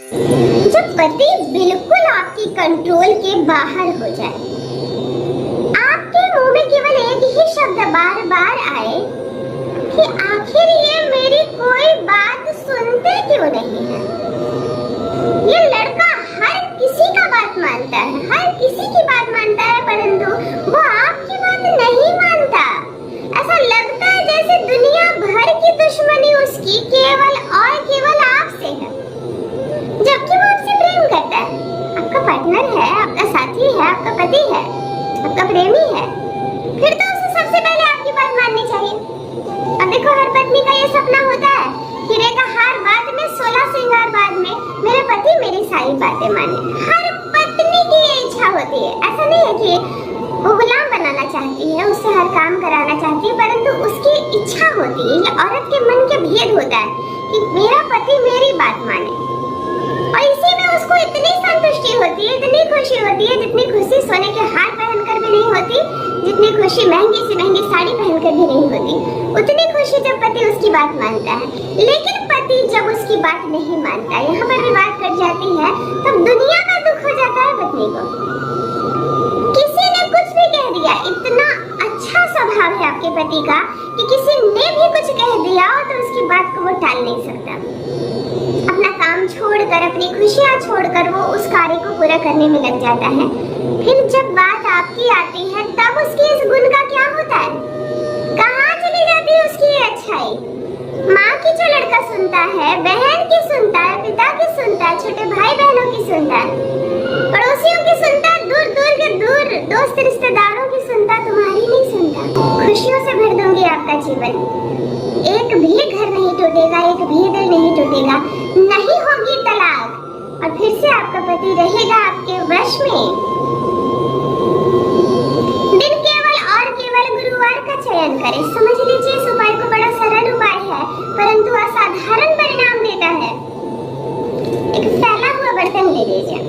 जब पति बिल्कुल आपकी कंट्रोल के बाहर हो जाए, आपके मुंह में केवल एक ही शब्द बार बार आए कि आखिर ये मेरी कोई बात सुनते क्यों नहीं है। ये लड़का हर किसी का बात मानता है, हर किसी की बात मानता है, परंतु वो आपकी बात नहीं मानता। ऐसा लगता है जैसे दुनिया भर की दुश्मनी उसकी केवल और केवल आपसे है, जबकि वो आपसे प्रेम करता है, आपका पार्टनर है, आपका साथी है, आपका पति है, आपका प्रेमी है। फिर तो उसे सबसे पहले आपकी बात माननी चाहिए। अब देखो, हर पत्नी का ये सपना होता है कि रेखा हर बात में 16 श्रृंगार बाद में मेरे पति मेरी सारी बातें माने। हर पत्नी की ये इच्छा होती है। ऐसा नहीं है कि वो गुलाम बनाना चाहती है, उससे हर काम कराना चाहती है, परंतु उसकी इच्छा होती है। ये औरत के मन के भेद होता है कि मेरा पति मेरी बात माने, और इसी में उसको इतनी संतुष्टि होती है, इतनी खुशी होती है, जितनी खुशी सोने के हार पहनकर भी नहीं होती, जितनी खुशी महंगी से महंगी साड़ी पहनकर भी नहीं होती, उतनी खुशी जब पति उसकी बात मानता है। लेकिन पति जब उसकी बात नहीं मानता, यहाँ पर भी बात कट जाती है, तब दुनिया का दुख हो जाता है पत्नी को। किसी ने कुछ भी कह दिया, इतना अच्छा स्वभाव है आपके पति का कि किसी ने भी कुछ कह दिया हो तो उसकी बात को वो टाल नहीं सकता। अपना काम छोड़कर, अपनी खुशियां छोड़कर वो उस कार्य को पूरा करने में लग जाता है। फिर जब बात आपकी आती है, तब उसके इस गुण का क्या होता है? कहाँ चली जाती है उसकी ये अच्छाई? माँ की जो लड़का सुनता है, बहन की सुनता है, पिता की सुनता है, छोटे भाई बहनों की सुनता है, पड़ोसियों की सुनता है, दूर दूर के दूर दोस्त रिश्तेदारों की सुनता, तुम्हारी नहीं सुनता। खुशियों से भर दूंगी आपका जीवन, एक भी घर नहीं टूटेगा, एक भी दिल नहीं टूटेगा, नहीं होगी तलाक, और फिर से आपका पति रहेगा आपके वश में। दिन केवल और केवल गुरुवार का चयन करें। समझ लीजिए, इस उपाय को बड़ा सरल उपाय है, परंतु असाधारण परिणाम देता है। एक फैला हुआ बर्तन ले लीजिए,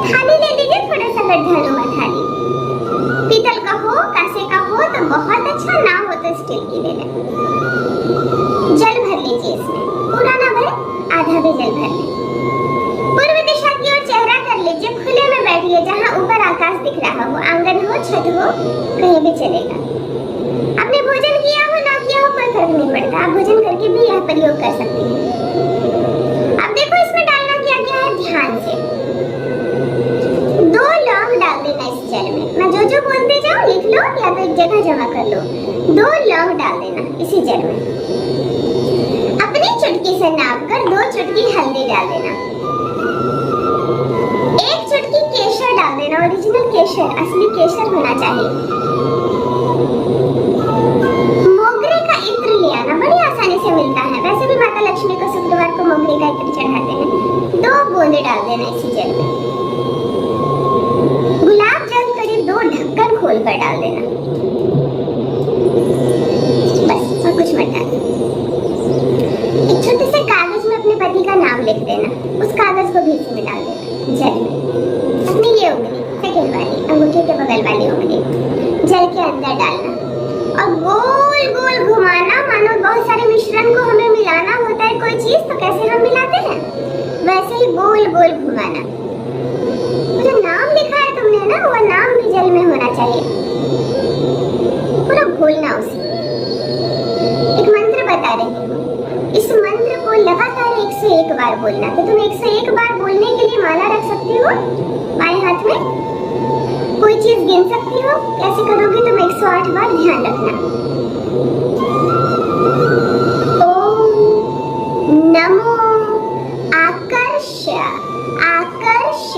थाली ले लीजिए, थोड़ा सा गड्ढानुमा थाली, पीतल का हो, कांसे का हो तो बहुत अच्छा, ना हो तो स्टील की ले लें। जल भर लीजिए, इसमें पूरा ना भरे, आधा भी जल भर लें। पूर्व दिशा की ओर चेहरा कर लीजिए, खुले में बैठिए, जहाँ ऊपर आकाश दिख रहा हो, आंगन हो, छत हो, कहीं भी चलेगा। आपने भोजन किया हो ना किया हो कोई फर्क नहीं पड़ता, आप भोजन करके भी यह प्रयोग कर सकती हैं। अब देखो, इसमें डालना क्या क्या है, ध्यान से 2 लौंग डाल देना इस जल में। मैं जो जो बोलते जाऊं लिख लो या तो एक जगह जमा कर लो। 2 लौंग डाल देना इसी जल में। अपनी चुटकी से नापकर 2 चुटकी हल्दी डाल देना, 1 चुटकी केसर डाल देना, ओरिजिनल केसर, असली केसर होना चाहिए। मोगरे का इत्र ले आना, बड़ी आसानी से मिलता है, वैसे भी माता लक्ष्मी को शुक्रवार को मोगरे का इत्र चढ़ाते हैं। 2 बूंदे डाल देना इसी जल में। गुलाब जल करीब 2 ढक्कन खोल कर डाल देना, बस, और कुछ मत डालना। एक छोटे से कागज में अपने पति का नाम लिख देना, उस कागज को भी इसमें डाल देना जल में। अपनी ये उंगली, सेकंड वाली अंगूठे के बगल वाली उंगली जल के अंदर डालना और गोल गोल घुमाना, मानो बहुत सारे मिश्रण को हमें मिलाना होता है कोई चीज, तो कैसे हम मिलाते हैं, वैसे ही गोल गोल घुमाना। जो नाम लिखा है तुमने ना, वो नाम भी जल में होना चाहिए, पूरा घोलना उसे। एक मंत्र बता रही हूँ, इस मंत्र को लगातार 101 बार बोलना। तो तुम 101 बार बोलने के लिए माला रख सकती हो बाएं हाथ में, कोई चीज गिन सकती हो। कैसे करोगी तुम? 108 बार, ध्यान रखना। ओम नमो आकर्ष आकर्ष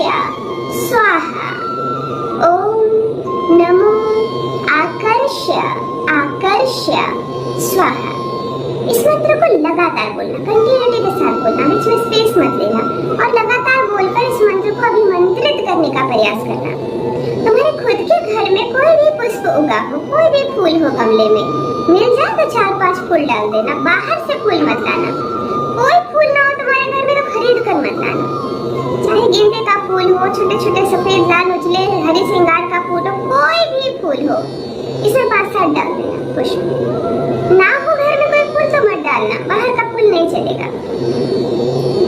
स्वाहा, ओम नमो आकर्ष आकर्ष स्वाहा। इस मंत्र को लगातार बोलना, कंटिन्यूटी के साथ बोलना, बीच में स्पेस मत लेना, और लगातार बोलकर इस मंत्र को अभिमंत्रित करने का प्रयास करना। तुम्हारे खुद के घर में कोई भी पुष्प उगा हो, कोई भी फूल हो, गमले में मिल जाए तो 4-5 फूल डाल देना, बाहर से फूल मत लाना। कोई फूल ना हो तुम्हारे घर में तो खरीद कर मत लाना, चाहे गेंदे का फूल हो, छोटे छोटे सफेद लाल उजले हरे श्रृंगार का फूल हो, कोई भी फूल हो, इसमें 5-7 डाल देना पुष्प। ना हो घर में कोई फूल तो मत डालना, बाहर का फूल नहीं चलेगा।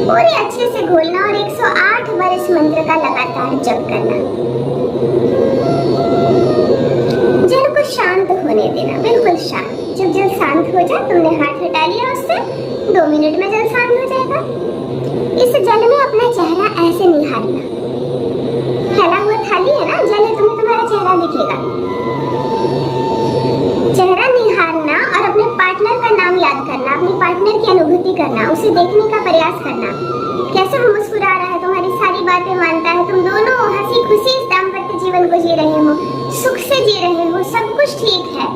पूरे अच्छे से घोलना और 108 बार इस मंत्र का लगातार जप करना। जल को शांत होने देना, बिल्कुल शांत। जब जल शांत हो जाए, तुमने हाथ हटा लिया उससे, 2 मिनट में जल शांत हो जाएगा। इस जल में अपना चेहरा ऐसे निहारना। फैला हुआ थाली है ना, जल है, तुम्हें तुम्हारा चेहरा दिखेगा। चेहरा निहारना और अपने पार्टनर का नाम याद करना, अपने पार्टनर की अनुभूति करना, उसे देखने का प्रयास करना। कैसे वो मुस्कुरा रहा है, तुम्हारी सारी बातें मानता है, तुम दोनों हंसी खुशी इस दाम्पत्य जीवन को जी रहे हो, सुख से जी रहे हो, सब कुछ ठीक है।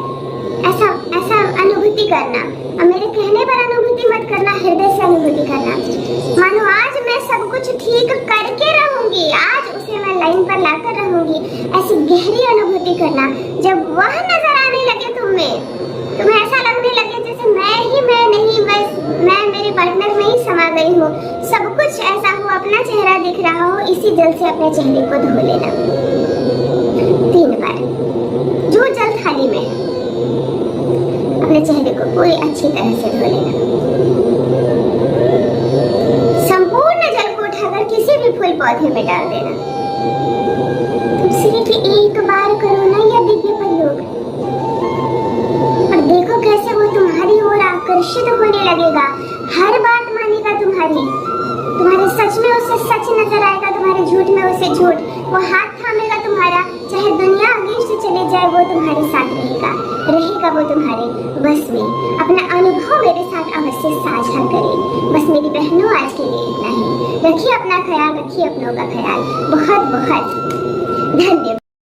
ऐसा ऐसा अनुभूति करना। और मेरे कहने पर अनुभूति मत करना, हृदय से अनुभूति करना। मानो आज मैं सब कुछ ठीक करके रहूंगी, आज उसे मैं लाइन पर लाकर रहूंगी। ऐसी गहरी अनुभूति करना। जब वह नजर आने लगे तुम्हें ऐसा लगने लगे जैसे मैं नहीं, बस मैं मेरे पार्टनर में ही समा गई हूँ, सब कुछ ऐसा हो, अपना चेहरा दिख रहा हो, इसी जल से अपने चेहरे को धो लेना 3 बार। जो जल थाली में है, अपने चेहरे को पूरी अच्छी तरह से धो लेना। संपूर्ण जल को उठाकर किसी भी फूल पौधे में डाल देना। तुम सिर्फ 1 बार करो ना यह दिव्य प्रयोग, और देखो कैसे वो तुम्हारी ओर आकर्षित होने लगेगा। हर बात मानेगा तुम्हारे सच में उसे सच नजर आएगा, तुम्हारे झूठ में उसे झूठ। वो हाथ थामेगा तुम्हारा, चाहे दुनिया अगेंस्ट चले जाए, वो तुम्हारे साथ रहेगा वो तुम्हारे बस में। अपना अनुभव मेरे साथ अवश्य साझा करें। बस मेरी बहनों, आज के लिए इतना ही। रखिए अपना ख्याल, रखिए अपनों का ख्याल। बहुत बहुत धन्यवाद।